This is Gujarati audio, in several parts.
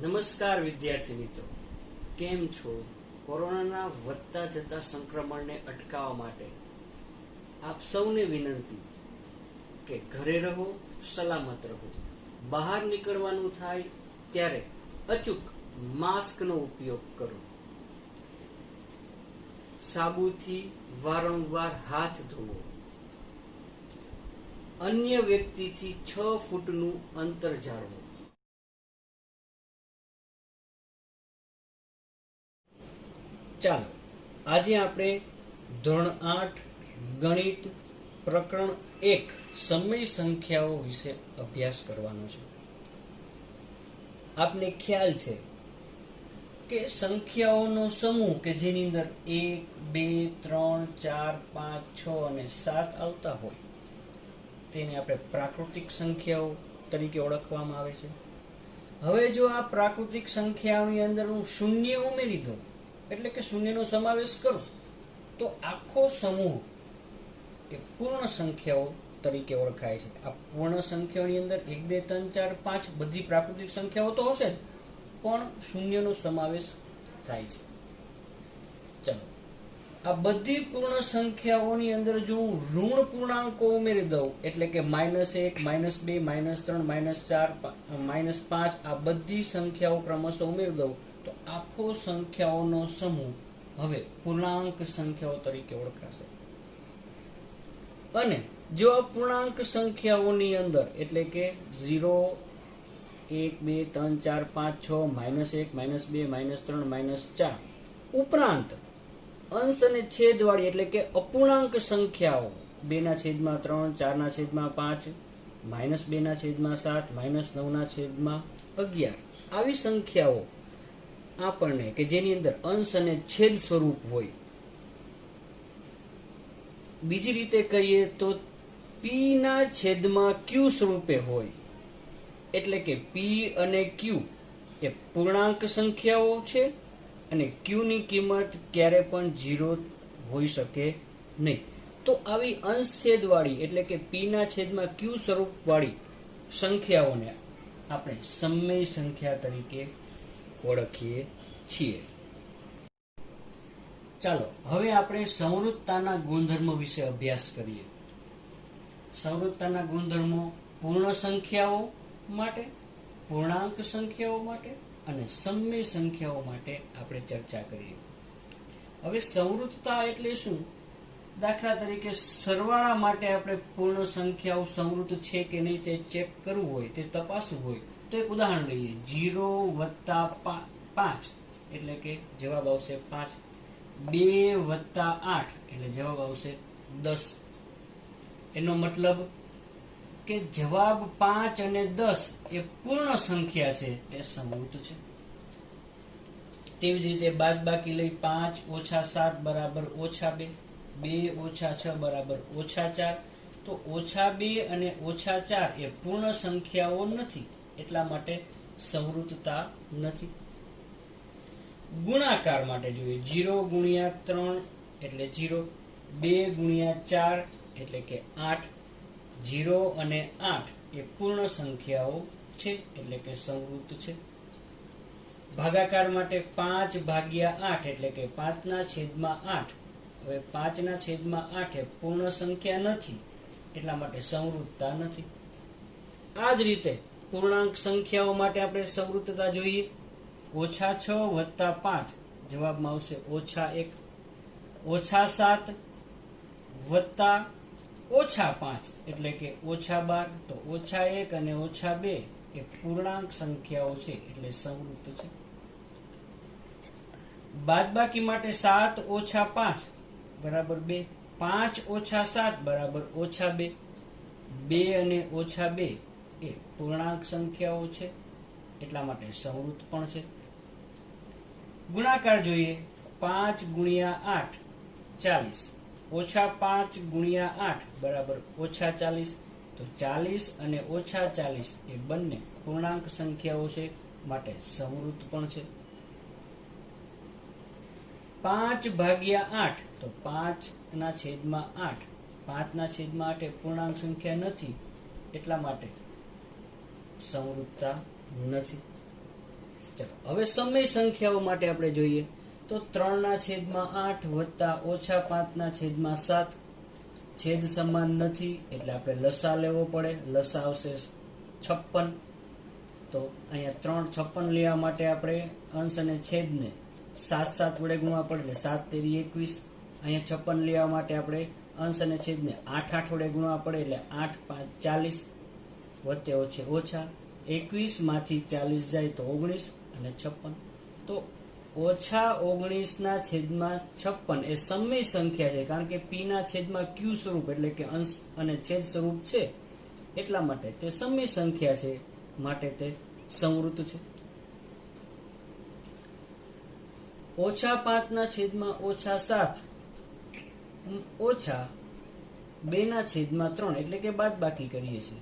નમસ્કાર વિદ્યાર્થી મિત્રો, કેમ છો? કોરોનાના વધતા જતા સંક્રમણને અટકાવવા માટે આપ સૌને વિનંતી કે ઘરે રહો, સલામત રહો. બહાર નીકળવાનું થાય ત્યારે અચૂક માસ્કનો ઉપયોગ કરો. સાબુથી વારંવાર હાથ ધોવો. અન્ય વ્યક્તિથી 6 ફૂટનું અંતર જાળવો. ચાલો આજે આપણે ધોરણ 8 ગણિત પ્રકરણ 1 સમય સંખ્યાઓ વિશે અભ્યાસ કરવાનો છે. આપને ખ્યાલ છે કે સંખ્યાઓનો સમૂહ કે જેની અંદર 1 2 3 4 5 6 અને 7 આવતા હોય તેને આપણે પ્રાકૃતિક સંખ્યાઓ તરીકે ઓળખવામાં આવે છે. હવે જો આ પ્રાકૃતિક સંખ્યાઓની અંદર હું શૂન્ય ઉમેરી દઉં, એટલે કે શૂન્યનો સમાવેશ કરું, તો આખો સમૂહ એ પૂર્ણ સંખ્યાઓ તરીકે ઓળખાય છે. આ પૂર્ણ સંખ્યાઓની અંદર 1 2 3 4 5 બધી પ્રાકૃતિક સંખ્યાઓ તો હશે જ, પણ શૂન્યનો સમાવેશ થાય છે. ચલો, આ બધી પૂર્ણ સંખ્યાઓની અંદર જો હું ઋણ પૂર્ણાંકો ઉમેરી દઉં, એટલે કે -1 -2 -3 -4 -5 આ બધી સંખ્યાઓ ક્રમશઃ ઉમેરી દઉં તો આખો સંખ્યાઓનો સમૂહ હવે પૂર્ણાંક સંખ્યાઓ તરીકે ઓળખાશે. અને જો આ પૂર્ણાંક સંખ્યાઓની અંદર એટલે કે 0 1 2 3 4 5 6 -1 -2 -3 -4 ઉપરાંત અંશ અને છેદવાળી એટલે કે અપૂર્ણાંક સંખ્યાઓ 2/3 4/5 -2/7 -9/11 આવી સંખ્યાઓ આપણને કે જેની અંદર અંશ અને છેદ સ્વરૂપ હોય, બીજી રીતે કહીએ તો p ના છેદમાં q સ્વરૂપે હોય, એટલે કે p અને q એ પૂર્ણાંક સંખ્યાઓ છે અને q ની કિંમત ક્યારે પણ 0 હોઈ શકે નહીં. તો આવી અંશ છેદવાળી એટલે કે p ના છેદમાં q સ્વરૂપ વાળી સંખ્યાઓને આપણે સમય સંખ્યા તરીકે ઓળખીએ છીએ. ચાલો હવે આપણે સંવૃત્તાના ગુણધર્મો વિશે અભ્યાસ કરીએ. સંવૃત્તાના ગુણધર્મો પૂર્ણ સંખ્યાઓ માટે, પૂર્ણાંક સંખ્યાઓ માટે અને સમય સંખ્યાઓ માટે આપણે ચર્ચા કરીએ. હવે સંવૃત્તતા એટલે શું? દાખલા તરીકે સરવાળા માટે આપણે પૂર્ણ સંખ્યાઓ સંવૃત્ત છે કે નહીં તે ચેક કરવું હોય, તે તપાસવું હોય તો એક ઉદાહરણ લઈએ. 0 + 5 એટલે કે જવાબ આવશે 5. 2 + 8 એટલે જવાબ આવશે 10. એનો મતલબ કે જવાબ 5 અને 10 એ પૂર્ણ સંખ્યા છે, એ સંવૃત્ત છે. તેવી જ રીતે બાદબાકી લઈ 5 - 7 = -2, 2 - 6 = -4. તો -2 અને -4 એ પૂર્ણ સંખ્યાઓ નથી, એટલા માટે સંવૃત્તતા નથી. ગુણાકાર માટે જોઈએ. 0 × 3 એટલે 0, 2 × 4 એટલે કે 8. 0 અને 8 એ પૂર્ણ સંખ્યાઓ છે, એટલે કે સંવૃત્ત છે. ભાગાકાર માટે 5/8 એટલે કે 5/8. હવે 5/8 એ પૂર્ણ સંખ્યા નથી, એટલા માટે સંવૃત્તતા નથી. આ જ રીતે પૂર્ણાંક સંખ્યાઓ માટે આપણે સંવૃત્તતા જોઈએ. -6 + 5 જવાબમાં આવશે -1. -7 + -5 એટલે કે -12. તો -1 અને -2 એ પૂર્ણાંક સંખ્યાઓ છે, એટલે સંવૃત્ત છે. બાદબાકી માટે 7 - 5 = 2, 5 - 7 = -2. 2 અને -2 એ પૂર્ણાંક સંખ્યાઓ છે, એટલા માટે સંવૃત્ત પણ છે. ગુણાકાર જોઈએ. 5 × 8 40, -5 × 8 = -40. તો 40 અને -40 એ બંને પૂર્ણાંક સંખ્યાઓ છે, માટે સંવૃત્ત પણ છે. 5/8 તો 5/8 5/8 એ પૂર્ણાંક સંખ્યા નથી, એટલા માટે સંવૃત્તતા નથી. ચલો હવે સમય સંખ્યાઓ માટે આપણે જોઈએ તો 3/8 વત્તા -5/7 છેદ સમાન નથી એટલે આપણે લસા લેવો પડે. લસા આવશે 56. તો અહીંયા 3 56 લેવા માટે આપણે અંશ અને છેદને 7 વડે ગુણવા પડે એટલે 7 તેરી 21. અહીંયા 56 લેવા માટે આપણે અંશ અને છેદને 8 વડે ગુણવા પડે એટલે 8 5 40 વત્તે ઓછે ઓછા 21 માંથી 40 જાય તો 19 અને 56. તો -19/56 એ સમય સંખ્યા છે કારણ કે p ના છેદમાં q સ્વરૂપ એટલે કે અંશ અને છેદ સ્વરૂપ છે એટલા માટે તે સમય સંખ્યા છે માટે તે સંવૃત છે. -5/7 -2/3 એટલે કે બાદબાકી કરીએ છીએ.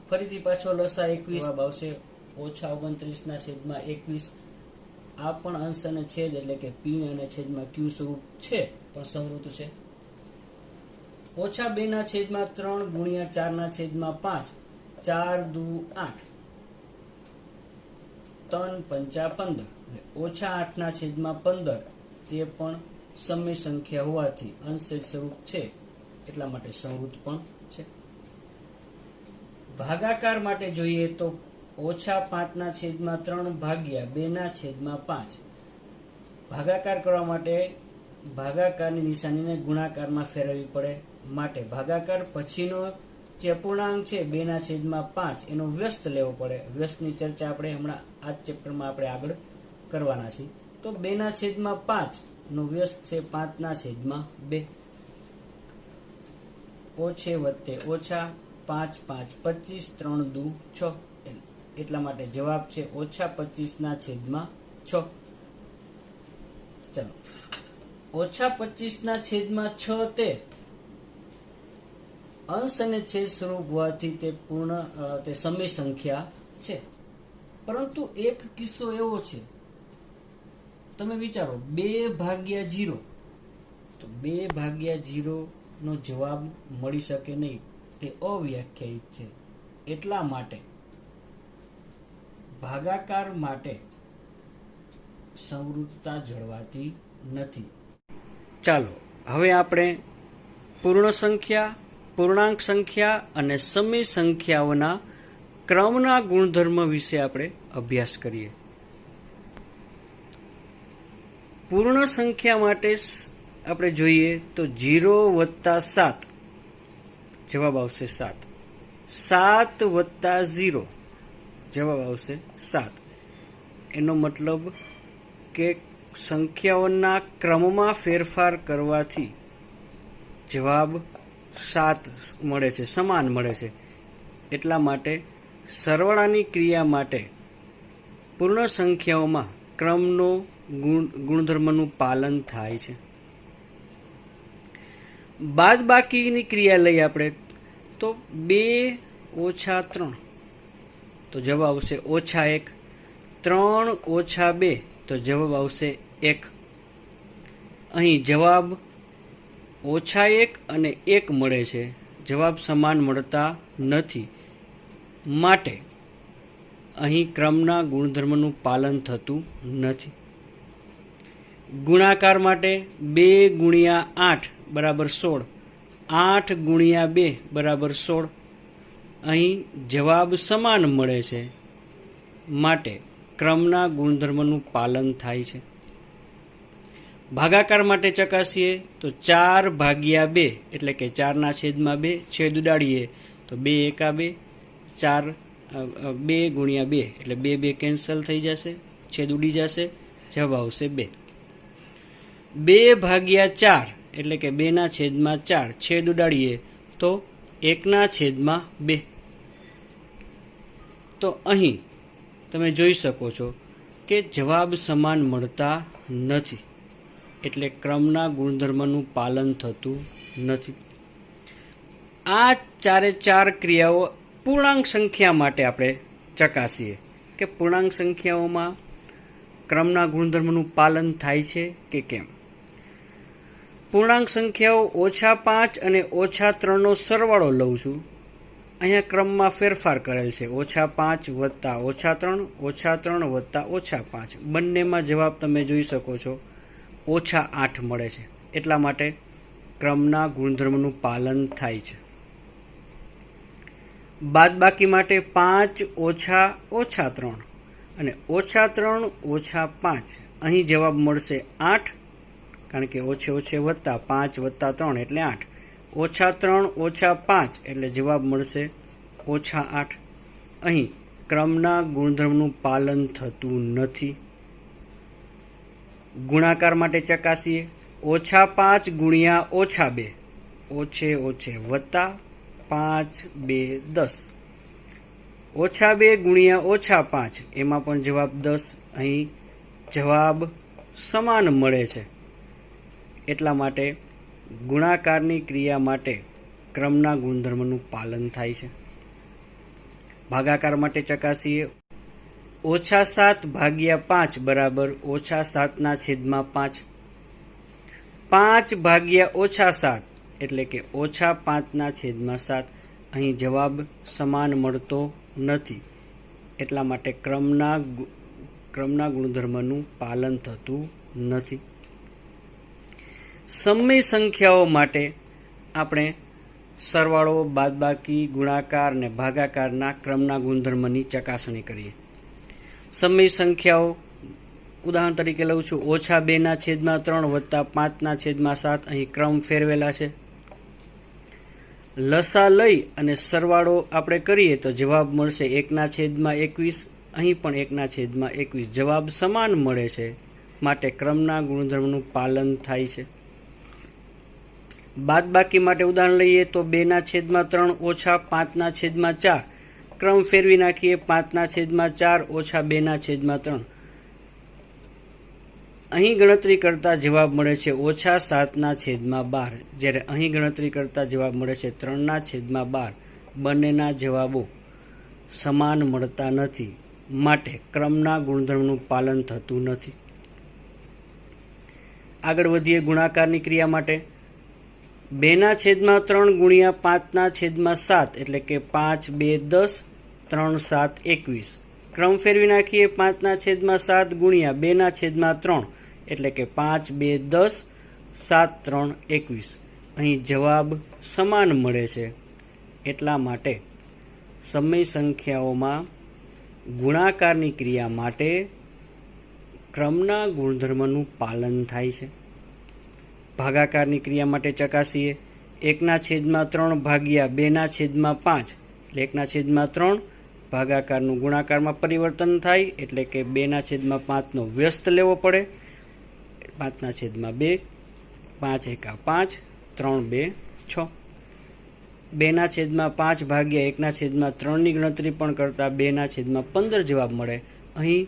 ફરીથી પાછો લસા 21 જવાબ આવશે -29/21. આ પણ અંશ અને છેદ એટલે કે p અને છેદમાં q સ્વરૂપ છે પણ સંવૃત છે. -2/3 ગુણ્યા 4/5 4 દુ 8 3 પંચા 15 -8/15 તે પણ સમય સંખ્યા હોવાથી અંશ સ્વરૂપ છે એટલા માટે સંવૃત પણ છે. ભાગાકાર માટે જોઈએ તો -5/3 ભાગ્યા 2/5. ભાગાકાર કરવા માટે ભાગાકારની નિશાનીને ગુણાકારમાં ફેરવવી પડે માટે ભાગાકાર પછીનો જે અપૂર્ણાંક છે 2/5 એનો વ્યસ્ત લેવો પડે. વ્યસ્તની ચર્ચા આપણે હમણાં આ ચેપ્ટરમાં આપણે આગળ કરવાના છીએ. તો 2/5 નો વ્યસ્ત છે 5/2. ઓછે વત્તે ઓછા 5 5 25 3 દુ 6 એટલા માટે જવાબ છે -25/6. ચલો -25/6 તે અંશ અને છેદ સ્વરૂપ હોવાથી તે સમય સંખ્યા છે. પરંતુ એક કિસ્સો એવો છે, તમે વિચારો 2/0 તો 2/0 નો જવાબ મળી શકે નહીં, તે અવ્યાખ્યાયિત છે. એટલા માટે ભાગાકાર માટે સંવૃતતા જળવાતી નથી. ચાલો હવે આપણે પૂર્ણ સંખ્યા, પૂર્ણાંક સંખ્યા અને સમય સંખ્યાઓના ક્રમના ગુણધર્મ વિશે આપણે અભ્યાસ કરીએ. પૂર્ણ સંખ્યા માટે આપણે જોઈએ તો 0 વત્તા 7 જવાબ આવશે 7. 7 વત્તા 0 જવાબ આવશે 7. એનો મતલબ કે સંખ્યાઓના ક્રમમાં ફેરફાર કરવાથી જવાબ 7 મળે છે, સમાન મળે છે. એટલા માટે સરવાળાની ક્રિયા માટે પૂર્ણ સંખ્યાઓમાં ક્રમનો ગુણધર્મનું પાલન થાય છે. બાદબાકીની ક્રિયા લઈએ આપણે તો 2 ઓછા 3 તો જવાબ આવશે -1. 3 ઓછા 2 તો જવાબ આવશે 1. અહીં જવાબ -1 અને 1 મળે છે, જવાબ સમાન મળતા નથી. માટે અહીં ક્રમના ગુણધર્મનું પાલન થતું નથી. ગુણાકાર માટે 2 ગુણ્યા 8 બરાબર 16. 8 ગુણ્યા 2 બરાબર 16. અહીં જવાબ સમાન મળે છે, માટે ક્રમના ગુણધર્મનું પાલન થાય છે. ભાગાકાર માટે ચકાસીએ તો 4/2 એટલે કે 4/2 છેદ ઉડાડીએ તો 2 એકા 2, 4 2 ગુણ્યા 2 એટલે 2 2 કેન્સલ થઈ જશે, છેદ ઉડી જશે, જવાબ આવશે 2. 2/4 એટલે કે 2/4 છેદ ઉડાડીએ તો 1/2. તો અહીં તમે જોઈ શકો છો કે જવાબ સમાન મળતા નથી, એટલે ક્રમના ગુણધર્મનું પાલન થતું નથી. આ 4 ક્રિયાઓ પૂર્ણાંક સંખ્યા માટે આપણે ચકાસીએ કે પૂર્ણાંક સંખ્યાઓમાં ક્રમના ગુણધર્મનું પાલન થાય છે કે કેમ. પૂર્ણાંક સંખ્યાઓ -5 અને -3 નો સરવાળો લઉં છું અહીંયા ક્રમમાં ફેરફાર કરેલ છે. -5 વત્તા -3, -3 વત્તા -5. બંનેમાં જવાબ તમે જોઈ શકો છો -8 મળે છે. એટલા માટે ક્રમના ગુણધર્મનું પાલન થાય છે. બાદબાકી માટે 5 ઓછા -3 અને -3 -5. અહીં જવાબ મળશે 8, કારણ કે ઓછે ઓછે વત્તા 5 વત્તા 3 એટલે 8. -3 -5 એટલે જવાબ મળશે -8. અહીં ક્રમના ગુણધર્મનું પાલન થતું નથી. ગુણાકાર માટે ચકાસીએ. -5 ગુણ્યા -2, ઓછે ઓછે વત્તા 5 2 10. -2 ગુણ્યા -5, એમાં પણ જવાબ 10. અહીં જવાબ સમાન મળે છે. એટલા માટે ગુણાકારની ક્રિયા માટે ક્રમના ગુણધર્મનું પાલન થાય છે. ભાગાકાર માટે ચકાસીએ. -7 ભાગ્યા 5 બરાબર -7/5. 5 ભાગ્યા -7 એટલે કે -5/7. અહીં જવાબ સમાન મળતો નથી. એટલા માટે ક્રમના ગુણધર્મનું પાલન થતું નથી. સમય સંખ્યાઓ માટે આપણે સરવાળો, બાદબાકી, ગુણાકાર અને ભાગાકારના ક્રમના ગુણધર્મની ચકાસણી કરીએ. સમય સંખ્યાઓ ઉદાહરણ તરીકે લઉં છું. -2/3 વત્તા 5/7. અહીં ક્રમ ફેરવેલા છે. લસા લઈ અને સરવાળો આપણે કરીએ તો જવાબ મળશે 1/21. અહીં પણ 1/21. જવાબ સમાન મળે છે, માટે ક્રમના ગુણધર્મનું પાલન થાય છે. બાદબાકી માટે ઉદાહરણ લઈએ તો 2/3 ઓછા 5/4. ક્રમ ફેરવી નાખીએ. 5/4 ઓછા 2/3. અહીં ગણતરી કરતા જવાબ મળે છે -7/12. જ્યારે અહીં ગણતરી કરતા જવાબ મળે છે 3/12. બંનેના જવાબો સમાન મળતા નથી, માટે ક્રમના ગુણધર્મનું પાલન થતું નથી. આગળ વધીએ ગુણાકારની ક્રિયા માટે. 2/3 ગુણ્યા 5/7 એટલે કે 5 2 10, 3 7 21. ક્રમ ફેરવી નાખીએ. 5/7 ગુણ્યા 2/3 એટલે કે 5 2 10, 7 3 21. અહીં જવાબ સમાન મળે છે. એટલા માટે સમય સંખ્યાઓમાં ગુણાકારની ક્રિયા માટે ક્રમના ગુણધર્મનું પાલન થાય છે. ભાગાકારની ક્રિયા માટે ચકાસીએ. 1/3 ભાગ્યા 2/5 એટલે 1/3. ભાગાકારનું ગુણાકારમાં પરિવર્તન થાય એટલે કે 2/5 વ્યસ્ત લેવો પડે. 5/2. 5 1 5, 3 2 6. 2/5 ભાગ્યા 1/3 ની ગણતરી પણ કરતા 2/15 જવાબ મળે. અહીં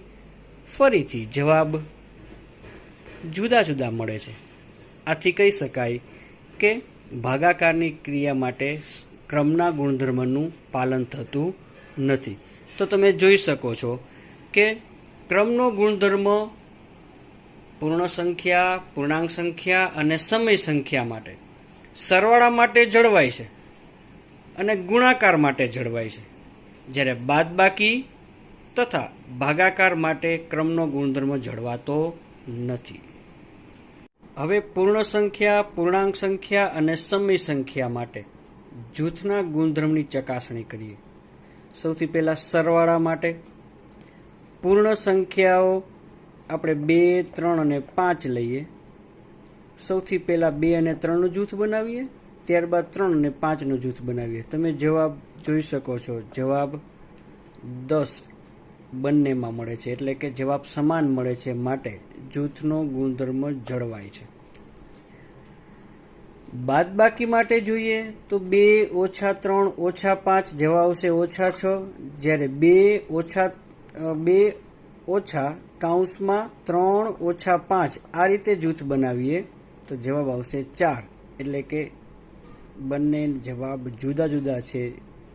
ફરીથી જવાબ જુદા જુદા મળે છે. આથી કહી શકાય કે ભાગાકારની ક્રિયા માટે ક્રમના ગુણધર્મનું પાલન થતું નથી. તો તમે જોઈ શકો છો કે ક્રમનો ગુણધર્મ પૂર્ણ સંખ્યા, પૂર્ણાંક સંખ્યા અને સમય સંખ્યા માટે, સરવાળા માટે જળવાય છે અને ગુણાકાર માટે જળવાય છે. જ્યારે બાદબાકી તથા ભાગાકાર માટે ક્રમનો ગુણધર્મ જળવાતો નથી. હવે પૂર્ણ સંખ્યા, પૂર્ણાંક સંખ્યા અને સમય સંખ્યા માટે જૂથના ગુણધર્મની ચકાસણી કરીએ. સૌથી પહેલા સરવાળા માટે પૂર્ણ સંખ્યાઓ આપણે 2, 3 અને 5 લઈએ. સૌથી પહેલા 2 અને 3 નું જૂથ બનાવીએ, ત્યારબાદ 3 અને 5 નું જૂથ બનાવીએ. તમે જવાબ જોઈ શકો છો. જવાબ 10 બંનેમાં મળે છે, એટલે કે જવાબ સમાન મળે છે, માટે જૂથનો ગુણધર્મ જળવાય છે. બાદબાકી માટે જોઈએ તો 2 ઓછા 3 ઓછા 5 જવાબ આવશે -6. જ્યારે 2 ઓછા કૌંસમાં 3 ઓછા 5 આ રીતે જૂથ બનાવીએ તો જવાબ આવશે 4. એટલે કે બંને જવાબ જુદા જુદા છે,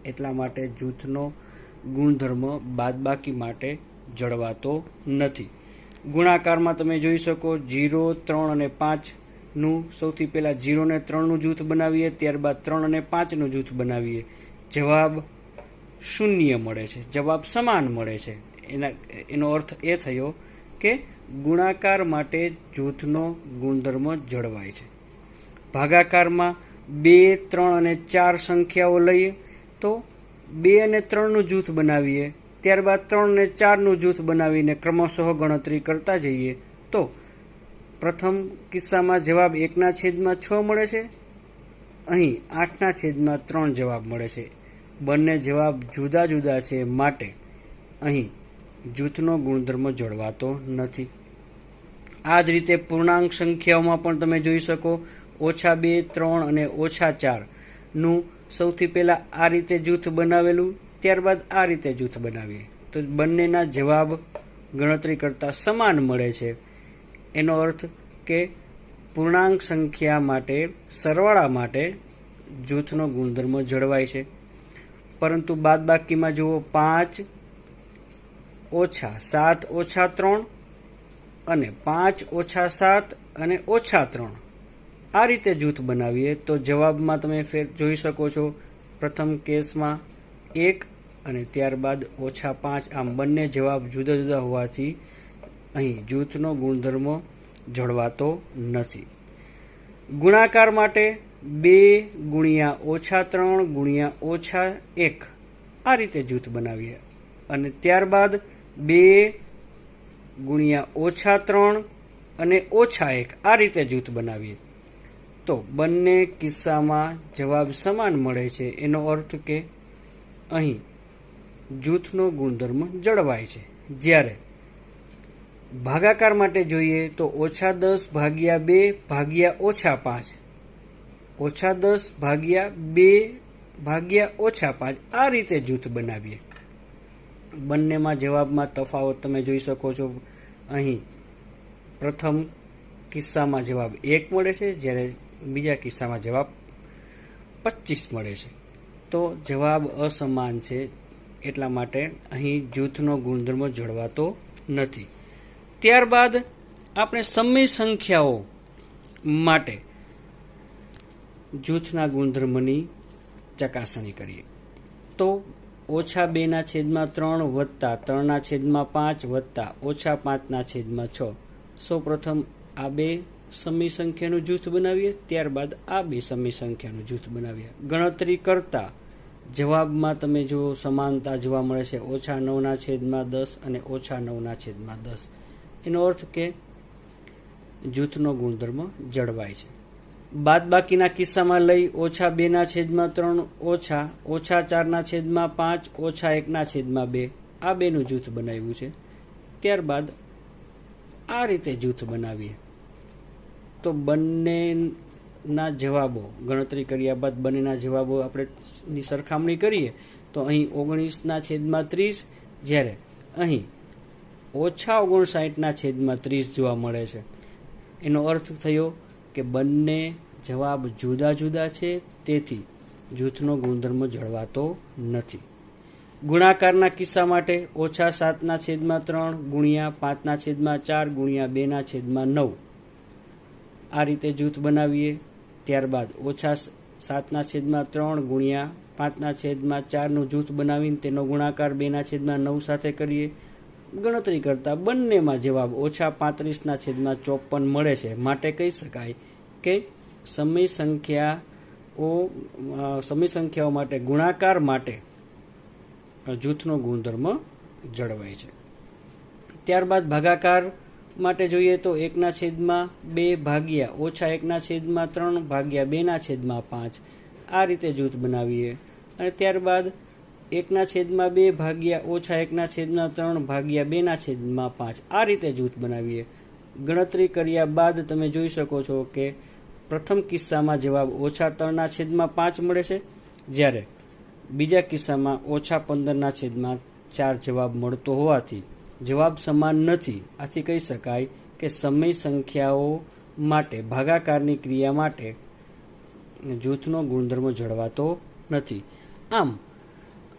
એટલા માટે જૂથનો ગુણધર્મ બાદબાકી માટે જળવાતો નથી. ગુણાકારમાં તમે જોઈ શકો 0, 3 અને 5 નું સૌથી પહેલા 0 અને 3 નું જૂથ બનાવીએ, ત્યારબાદ 3 અને 5 નું જૂથ બનાવીએ. જવાબ શૂન્ય મળે છે, જવાબ સમાન મળે છે. એનો અર્થ એ થયો કે ગુણાકાર માટે જૂથનો ગુણધર્મ જળવાય છે. ભાગાકારમાં 2, 3 અને 4 સંખ્યાઓ લઈએ તો 2 અને 3નું જૂથ બનાવીએ, ત્યારબાદ 3 અને 4નું જૂથ બનાવીને ક્રમશઃ ગણતરી કરતા જઈએ તો પ્રથમ કિસ્સામાં જવાબ 1/6 મળે છે, અહીં 8/3 જવાબ મળે છે. બંને જવાબ જુદા જુદા છે, માટે અહીં જૂથનો ગુણધર્મ જળવાતો નથી. આ જ રીતે પૂર્ણાંક સંખ્યાઓમાં પણ તમે જોઈ શકો, -2, 3 અને -4નું સૌથી પહેલા આ રીતે જૂથ બનાવેલું, ત્યારબાદ આ રીતે જૂથ બનાવીએ તો બંનેના જવાબ ગણતરી કરતા સમાન મળે છે. એનો અર્થ કે પૂર્ણાંક સંખ્યા માટે સરવાળા માટે જૂથનો ગુણધર્મ જળવાય છે. પરંતુ બાદબાકીમાં જુઓ 5 -7 -3 અને 5 -7 અને -3 આ રીતે જૂથ બનાવીએ તો જવાબમાં તમે જોઈ શકો છો, પ્રથમ કેસમાં 1 અને ત્યારબાદ -5, આમ બંને જવાબ જુદા જુદા હોવાથી અહીં જૂથનો ગુણધર્મ જળવાતો નથી. ગુણાકાર માટે 2 × -3 × -1 આ રીતે જૂથ બનાવીએ અને ત્યારબાદ 2 × -3 અને -1 આ રીતે જૂથ બનાવીએ તો બંને કિસ્સામાં જવાબ સમાન મળે છે. એનો અર્થ કે અહીં જૂથનો ગુણધર્મ જળવાય છે. જ્યારે ભાગાકાર માટે જોઈએ તો -10 / 2 / -5, -10 / 2 / -5 આ રીતે જૂથ બનાવીએ. બંનેમાં જવાબમાં તફાવત તમે જોઈ શકો છો. અહીં પ્રથમ કિસ્સામાં જવાબ 1 મળે છે, જ્યારે બીજા કિસ્સામાં જવાબ 25 મળે છે. તો જવાબ અસમાન છે, એટલા માટે અહીં જૂથનો ગુણધર્મ જળવાતો નથી. ત્યારબાદ આપણે સમય સંખ્યાઓ માટે જૂથના ગુણધર્મની ચકાસણી કરીએ તો -2/3 વત્તા 3/5 વત્તા -5/6. સૌપ્રથમ આ બે સમય સંખ્યાનું જૂથ બનાવીએ, ત્યારબાદ આ બે સમય સંખ્યાનું જૂથ બનાવીએ. ગણતરી કરતા જવાબમાં તમે જુઓ સમાનતા જોવા મળે છે, -9/10 અને -9/10. એનો અર્થ કે જૂથનો ગુણધર્મ જળવાય છે. બાદબાકીના કિસ્સામાં લઈ -2/3 -4/5 -1/2 આ બેનું જૂથ બનાવ્યું છે. ત્યારબાદ આ રીતે જૂથ બનાવીએ તો બંનેના જવાબો ગણતરી કર્યા બાદ બંનેના જવાબો આપણે સરખામણી કરીએ તો અહીં 19/30, જ્યારે અહીં -59/30 જોવા મળે છે. એનો અર્થ થયો કે બંને જવાબ જુદા જુદા છે, તેથી જૂથનો ગુણધર્મ જળવાતો નથી. ગુણાકારના કિસ્સા માટે -7/3 × 5/4 × 2/9 આ રીતે જૂથ બનાવીએ. ત્યારબાદ -7/3 × 5/4નું જૂથ બનાવીને તેનો ગુણાકાર 2/9 સાથે કરીએ. ગણતરી કરતા બંનેમાં જવાબ -35/54 મળે છે, માટે કહી શકાય કે સમય સંખ્યાઓ માટે ગુણાકાર માટે જૂથનો ગુણધર્મ જળવાય છે. ત્યારબાદ ભાગાકાર માટે જોઈએ તો 1/2 ભાગ્યા -1/3 ભાગ્યા 2/5 આ રીતે જૂથ બનાવીએ અને ત્યારબાદ 1/2 ભાગ્યા -1/3 ભાગ્યા 2/5 આ રીતે જૂથ બનાવીએ. ગણતરી કર્યા બાદ તમે જોઈ શકો છો કે પ્રથમ કિસ્સામાં જવાબ -3/5 મળે છે, જ્યારે બીજા કિસ્સામાં -15/4 જવાબ મળતો હોવાથી જવાબ સમાન નથી. આથી કહી શકાય કે સમય સંખ્યાઓ માટે ભાગાકારની ક્રિયા માટે જૂથનો ગુણધર્મ જળવાતો નથી. આમ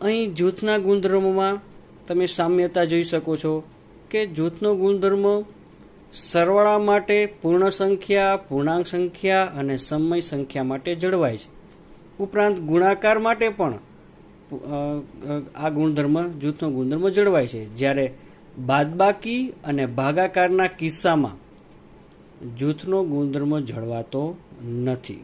અહીં જૂથના ગુણધર્મોમાં તમે સામ્યતા જોઈ શકો છો કે જૂથનો ગુણધર્મ સરવાળા માટે પૂર્ણ સંખ્યા, પૂર્ણાંક સંખ્યા અને સમય સંખ્યા માટે જળવાય છે. ઉપરાંત ગુણાકાર માટે પણ આ ગુણધર્મ જૂથનો ગુણધર્મ જળવાય છે, જ્યારે બાદબાકી અને ભાગાકારના કિસ્સામાં જૂથનો ગુણધર્મ જળવાતો નથી.